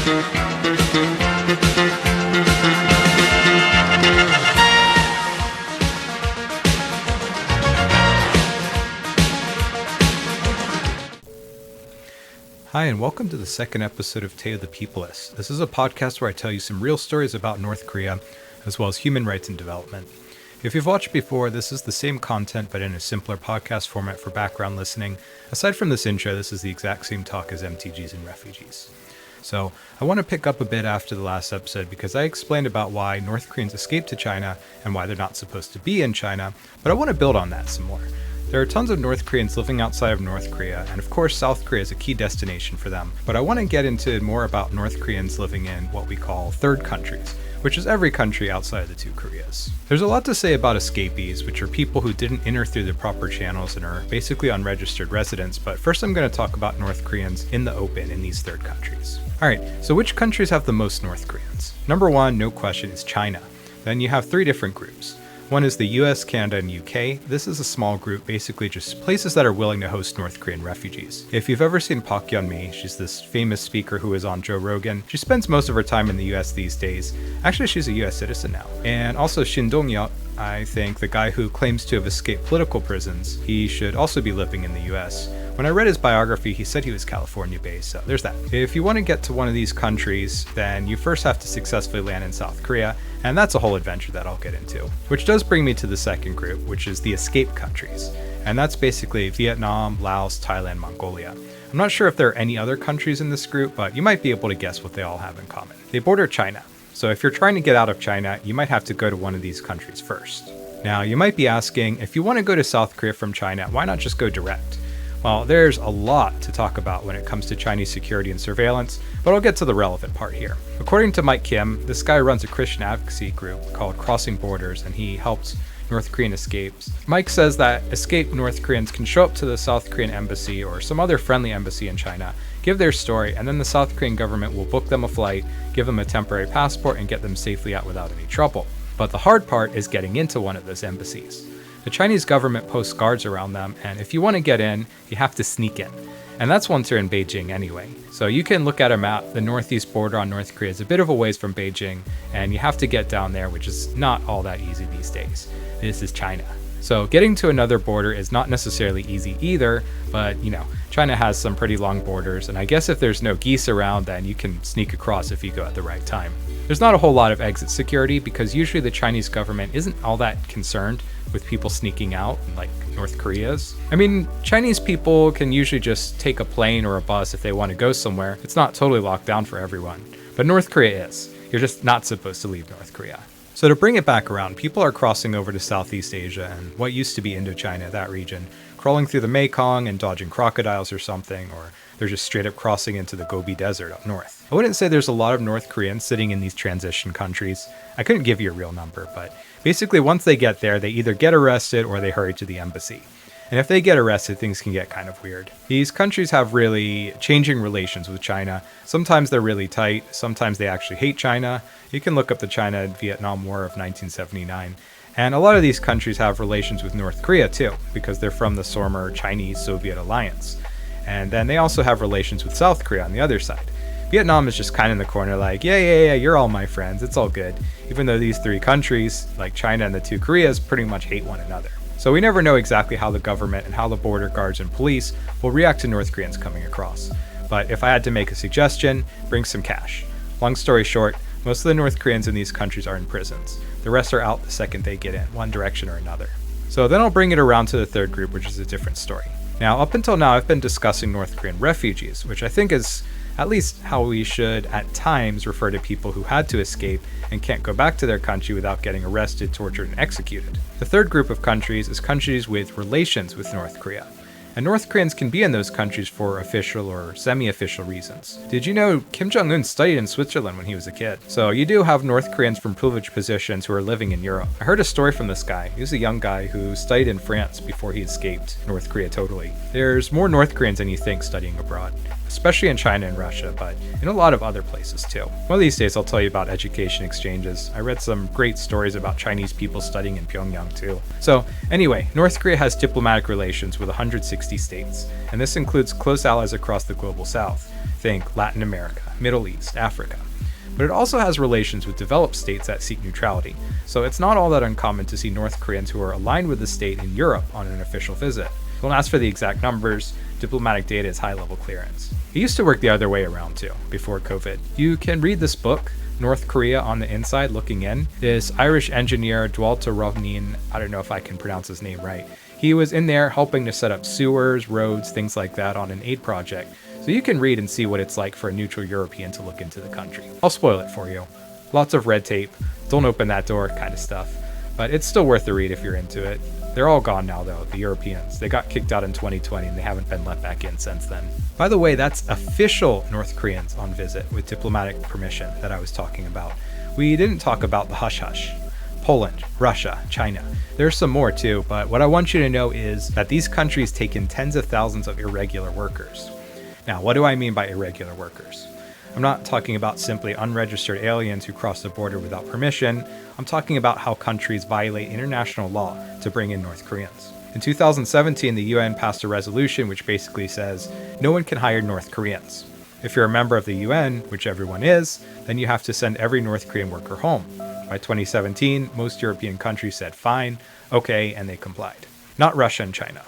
Hi, and welcome to the second episode of Tay of the Peopleless. This is a podcast where I tell you some real stories about North Korea, as well as human rights and development. If you've watched before, this is the same content, but in a simpler podcast format for background listening. Aside from this intro, this is the exact same talk as MP3s and Refugees. So, I want to pick up a bit after the last episode because I explained about why North Koreans escaped to China and why they're not supposed to be in China, but I want to build on that some more. There are tons of North Koreans living outside of North Korea, and of course South Korea is a key destination for them. But I want to get into more about North Koreans living in what we call third countries, which is every country outside of the two Koreas. There's a lot to say about escapees, which are people who didn't enter through the proper channels and are basically unregistered residents, but first I'm going to talk about North Koreans in the open in these third countries. Alright, so which countries have the most North Koreans? Number one, no question, is China. Then you have three different groups. One is the US, Canada, and UK. This is a small group, basically just places that are willing to host North Korean refugees. If you've ever seen Park Yeon-mi, she's this famous speaker who is on Joe Rogan. She spends most of her time in the US these days. Actually, she's a US citizen now. And also Shin Dong-yeok, I think the guy who claims to have escaped political prisons, he should also be living in the US. When I read his biography, he said he was California-based, so there's that. If you want to get to one of these countries, then you first have to successfully land in South Korea, and that's a whole adventure that I'll get into. Which does bring me to the second group, which is the escape countries. And that's basically Vietnam, Laos, Thailand, Mongolia. I'm not sure if there are any other countries in this group, but you might be able to guess what they all have in common. They border China. So if you're trying to get out of China, you might have to go to one of these countries first. Now, you might be asking, if you want to go to South Korea from China, why not just go direct? Well, there's a lot to talk about when it comes to Chinese security and surveillance, but I'll get to the relevant part here. According to Mike Kim, this guy runs a Christian advocacy group called Crossing Borders, and he helps North Korean escapes. Mike says that escaped North Koreans can show up to the South Korean embassy or some other friendly embassy in China, give their story, and then the South Korean government will book them a flight, give them a temporary passport, and get them safely out without any trouble. But the hard part is getting into one of those embassies. The Chinese government posts guards around them, and if you want to get in, you have to sneak in. And that's once you're in Beijing anyway. So you can look at a map, the northeast border on North Korea is a bit of a ways from Beijing, and you have to get down there, which is not all that easy these days. This is China. So getting to another border is not necessarily easy either, but China has some pretty long borders, and I guess if there's no geese around, then you can sneak across if you go at the right time. There's not a whole lot of exit security because usually the Chinese government isn't all that concerned with people sneaking out like North Korea's. I mean, Chinese people can usually just take a plane or a bus if they want to go somewhere. It's not totally locked down for everyone. But North Korea is. You're just not supposed to leave North Korea. So to bring it back around, people are crossing over to Southeast Asia and what used to be Indochina, that region, crawling through the Mekong and dodging crocodiles or something, or they're just straight up crossing into the Gobi Desert up north. I wouldn't say there's a lot of North Koreans sitting in these transition countries. I couldn't give you a real number, but basically once they get there, they either get arrested or they hurry to the embassy. And if they get arrested, things can get kind of weird. These countries have really changing relations with China. Sometimes they're really tight, sometimes they actually hate China. You can look up the China and Vietnam War of 1979. And a lot of these countries have relations with North Korea too, because they're from the former Chinese-Soviet alliance. And then they also have relations with South Korea on the other side. Vietnam is just kind of in the corner like, yeah, you're all my friends, it's all good. Even though these three countries, like China and the two Koreas, pretty much hate one another. So we never know exactly how the government and how the border guards and police will react to North Koreans coming across. But if I had to make a suggestion, bring some cash. Long story short, most of the North Koreans in these countries are in prisons. The rest are out the second they get in, one direction or another. So then I'll bring it around to the third group, which is a different story. Now, up until now, I've been discussing North Korean refugees, which I think is at least how we should at times refer to people who had to escape and can't go back to their country without getting arrested, tortured, and executed. The third group of countries is countries with relations with North Korea. And North Koreans can be in those countries for official or semi-official reasons. Did you know Kim Jong-un studied in Switzerland when he was a kid? So you do have North Koreans from privileged positions who are living in Europe. I heard a story from this guy. He was a young guy who studied in France before he escaped North Korea totally. There's more North Koreans than you think studying abroad. especially in China and Russia, but in a lot of other places too. One of these days I'll tell you about education exchanges. I read some great stories about Chinese people studying in Pyongyang too. So anyway, North Korea has diplomatic relations with 160 states, and this includes close allies across the global south. Think Latin America, Middle East, Africa. But it also has relations with developed states that seek neutrality, so it's not all that uncommon to see North Koreans who are aligned with the state in Europe on an official visit. Don't ask for the exact numbers, diplomatic data is high-level clearance. It used to work the other way around too, before COVID. You can read this book, North Korea on the Inside Looking In. This Irish engineer, Dwalta Rovnin, I don't know if I can pronounce his name right, he was in there helping to set up sewers, roads, things like that on an aid project. So you can read and see what it's like for a neutral European to look into the country. I'll spoil it for you. Lots of red tape, don't open that door kind of stuff. But it's still worth the read if you're into it. They're all gone now though, the Europeans. They got kicked out in 2020 and they haven't been let back in since then. By the way, that's official North Koreans on visit with diplomatic permission that I was talking about. We didn't talk about the hush-hush. Poland, Russia, China. There's some more too, but what I want you to know is that these countries take in tens of thousands of irregular workers. Now, what do I mean by irregular workers? I'm not talking about simply unregistered aliens who cross the border without permission. I'm talking about how countries violate international law to bring in North Koreans. In 2017, the UN passed a resolution which basically says no one can hire North Koreans. If you're a member of the UN, which everyone is, then you have to send every North Korean worker home. By 2017, most European countries said fine, okay, and they complied. Not Russia and China.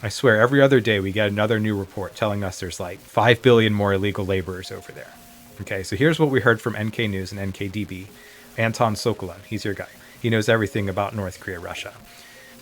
I swear every other day we get another new report telling us there's like 5 billion more illegal laborers over there. Okay, so here's what we heard from NK News and NKDB. Anton Sokolin, he's your guy. He knows everything about North Korea, Russia.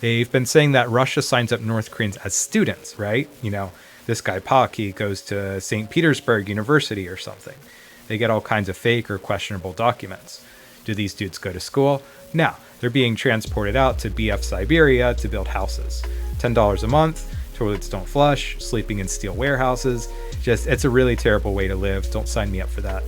They've been saying that Russia signs up North Koreans as students, right? You know, this guy Pak, he goes to St. Petersburg University or something. They get all kinds of fake or questionable documents. Do these dudes go to school? No, they're being transported out to BF Siberia to build houses. $10 a month, toilets don't flush, sleeping in steel warehouses. It's a really terrible way to live. Don't sign me up for that.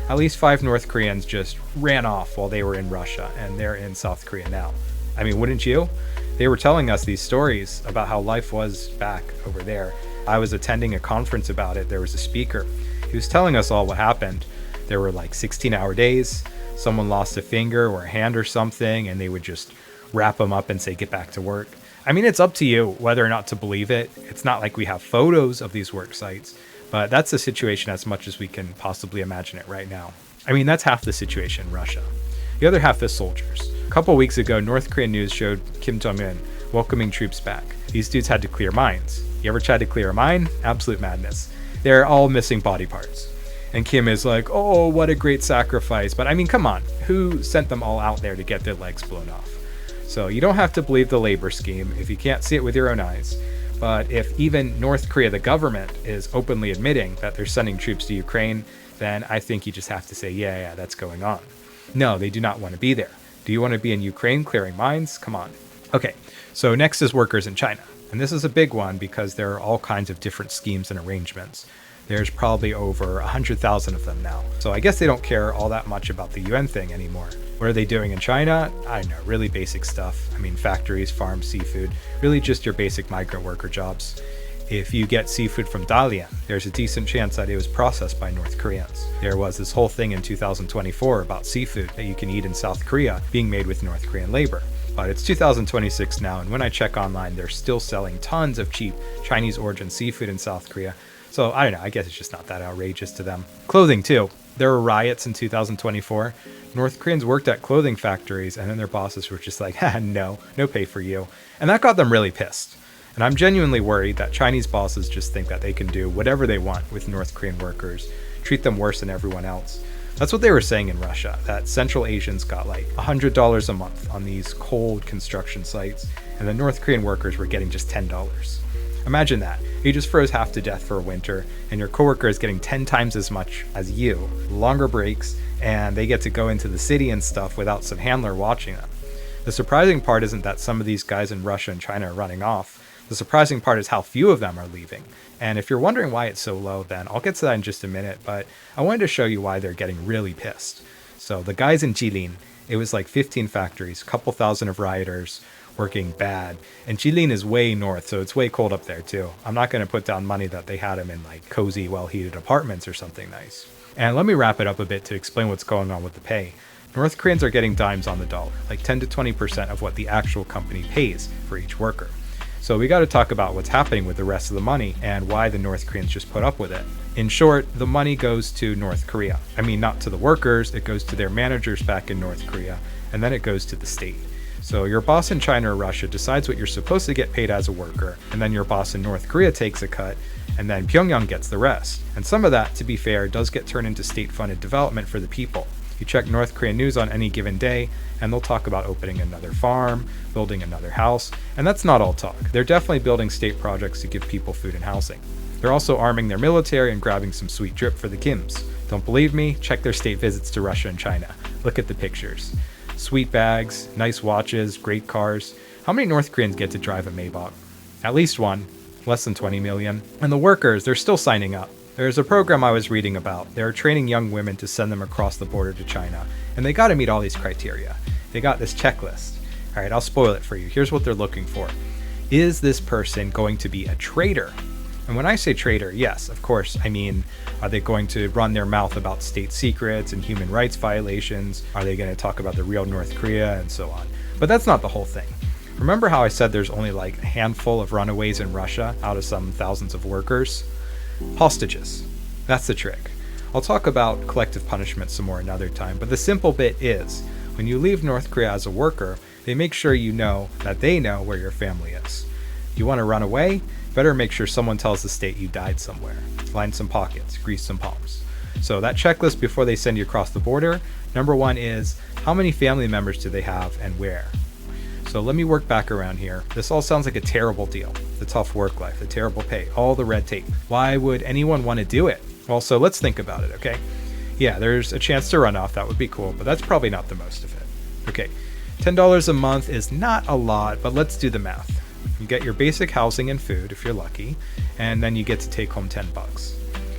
At least 5 North Koreans just ran off while they were in Russia, and they're in South Korea now. I mean, wouldn't you? They were telling us these stories about how life was back over there. I was attending a conference about it. There was a speaker. He was telling us all what happened. There were like 16-hour days. Someone lost a finger or a hand or something, and they would just wrap them up and say, get back to work. I mean, it's up to you whether or not to believe it. It's not like we have photos of these work sites, but that's the situation as much as we can possibly imagine it right now. I mean, that's half the situation in Russia. The other half is soldiers. A couple weeks ago, North Korean news showed Kim Jong-un welcoming troops back. These dudes had to clear mines. You ever tried to clear a mine? Absolute madness. They're all missing body parts. And Kim is like, oh, what a great sacrifice. But I mean, come on, who sent them all out there to get their legs blown off? So you don't have to believe the labor scheme if you can't see it with your own eyes. But if even North Korea, the government, is openly admitting that they're sending troops to Ukraine, then I think you just have to say, yeah, that's going on. No, they do not want to be there. Do you want to be in Ukraine clearing mines? Come on. Okay, so next is workers in China. And this is a big one because there are all kinds of different schemes and arrangements. There's probably over 100,000 of them now. So I guess they don't care all that much about the UN thing anymore. What are they doing in China? I don't know, really basic stuff. I mean, factories, farms, seafood, really just your basic migrant worker jobs. If you get seafood from Dalian, there's a decent chance that it was processed by North Koreans. There was this whole thing in 2024 about seafood that you can eat in South Korea being made with North Korean labor. But it's 2026 now, and when I check online, they're still selling tons of cheap Chinese origin seafood in South Korea. So I don't know, I guess it's just not that outrageous to them. Clothing too. There were riots in 2024. North Koreans worked at clothing factories and then their bosses were just like, no pay for you. And that got them really pissed. And I'm genuinely worried that Chinese bosses just think that they can do whatever they want with North Korean workers, treat them worse than everyone else. That's what they were saying in Russia, that Central Asians got like $100 a month on these cold construction sites, and the North Korean workers were getting just $10. Imagine that. You just froze half to death for a winter, and your coworker is getting 10 times as much as you, longer breaks, and they get to go into the city and stuff without some handler watching them. The surprising part isn't that some of these guys in Russia and China are running off. The surprising part is how few of them are leaving. And if you're wondering why it's so low, then I'll get to that in just a minute, but I wanted to show you why they're getting really pissed. So the guys in Jilin, it was like 15 factories, a couple thousand of rioters. working bad. And Jilin is way north, so it's way cold up there too. I'm not going to put down money that they had him in like cozy, well-heated apartments or something nice. And let me wrap it up a bit to explain what's going on with the pay. North Koreans are getting dimes on the dollar, like 10 to 20% of what the actual company pays for each worker. So we got to talk about what's happening with the rest of the money and why the North Koreans just put up with it. In short, the money goes to North Korea. I mean, not to the workers, it goes to their managers back in North Korea, and then it goes to the state. So your boss in China or Russia decides what you're supposed to get paid as a worker, and then your boss in North Korea takes a cut, and then Pyongyang gets the rest. And some of that, to be fair, does get turned into state-funded development for the people. You check North Korean news on any given day, and they'll talk about opening another farm, building another house, and that's not all talk. They're definitely building state projects to give people food and housing. They're also arming their military and grabbing some sweet drip for the Kims. Don't believe me? Check their state visits to Russia and China. Look at the pictures. Sweet bags, nice watches, great cars. How many North Koreans get to drive a Maybach? At least one. Less than 20 million. And the workers, they're still signing up. There's a program I was reading about. They're training young women to send them across the border to China. And they got to meet all these criteria. They got this checklist. All right, I'll spoil it for you. Here's what they're looking for. Is this person going to be a traitor? And when I say traitor, yes, of course, I mean, are they going to run their mouth about state secrets and human rights violations? Are they going to talk about the real North Korea and so on? But that's not the whole thing. Remember how I said there's only like a handful of runaways in Russia out of some thousands of workers? Hostages. That's the trick. I'll talk about collective punishment some more another time, but the simple bit is, when you leave North Korea as a worker, they make sure you know that they know where your family is. You want to run away? Better make sure someone tells the state you died somewhere. Line some pockets, grease some palms. So that checklist before they send you across the border, number one is, how many family members do they have and where? So let me work back around here. This all sounds like a terrible deal. The tough work life, the terrible pay, all the red tape. Why would anyone want to do it? Well, so let's think about it, okay? Yeah, there's a chance to run off. That would be cool, but that's probably not the most of it. Okay, $10 a month is not a lot, but let's do the math. You get your basic housing and food if you're lucky, and then you get to take home $10.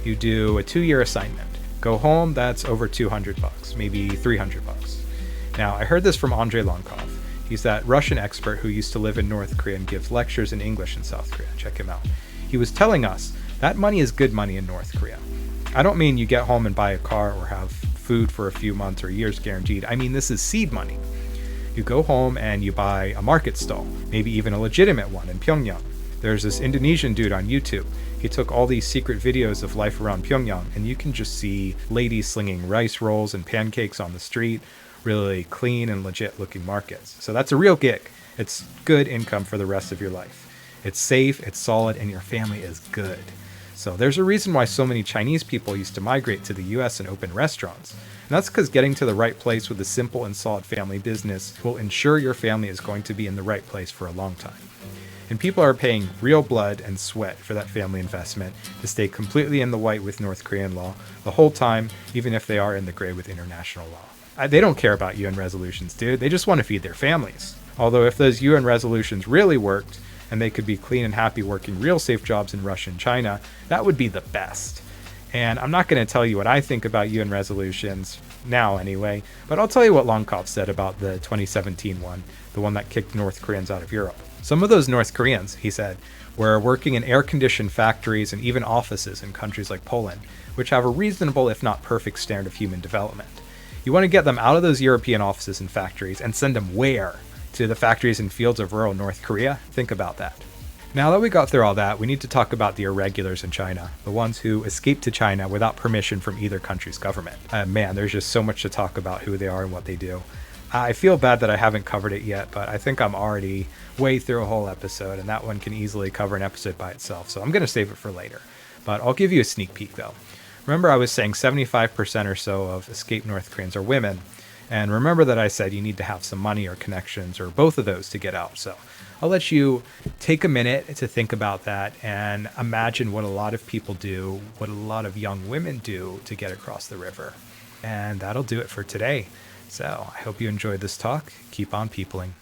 You do a 2-year assignment. Go home, that's over $200, maybe $300. Now, I heard this from Andrei Lonkov. He's that Russian expert who used to live in North Korea and gives lectures in English in South Korea. Check him out. He was telling us that money is good money in North Korea. I don't mean you get home and buy a car or have food for a few months or years guaranteed. I mean, this is seed money. You go home and you buy a market stall, maybe even a legitimate one in Pyongyang. There's this Indonesian dude on YouTube. He took all these secret videos of life around Pyongyang, and you can just see ladies slinging rice rolls and pancakes on the street, really clean and legit looking markets. So that's a real gig. It's good income for the rest of your life. It's safe, it's solid, and your family is good. So there's a reason why so many Chinese people used to migrate to the US and open restaurants. And that's because getting to the right place with a simple and solid family business will ensure your family is going to be in the right place for a long time. And people are paying real blood and sweat for that family investment to stay completely in the white with North Korean law the whole time, even if they are in the gray with international law. They don't care about UN resolutions, dude. They just want to feed their families. Although if those UN resolutions really worked, and they could be clean and happy working real safe jobs in Russia and China, that would be the best. And I'm not going to tell you what I think about UN resolutions, now anyway, but I'll tell you what Lonkov said about the 2017 one, the one that kicked North Koreans out of Europe. Some of those North Koreans, he said, were working in air-conditioned factories and even offices in countries like Poland, which have a reasonable if not perfect standard of human development. You want to get them out of those European offices and factories and send them where? To the factories and fields of rural North Korea? Think about that. Now that we got through all that, we need to talk about the irregulars in China, the ones who escaped to China without permission from either country's government. Man, there's just so much to talk about who they are and what they do. I feel bad that I haven't covered it yet, but I think I'm already way through a whole episode, and that one can easily cover an episode by itself, so I'm going to save it for later. But I'll give you a sneak peek though. Remember I was saying 75% or so of escaped North Koreans are women, and remember that I said you need to have some money or connections or both of those to get out. So I'll let you take a minute to think about that and imagine what a lot of people do, what a lot of young women do to get across the river. And that'll do it for today. So I hope you enjoyed this talk. Keep on peopling.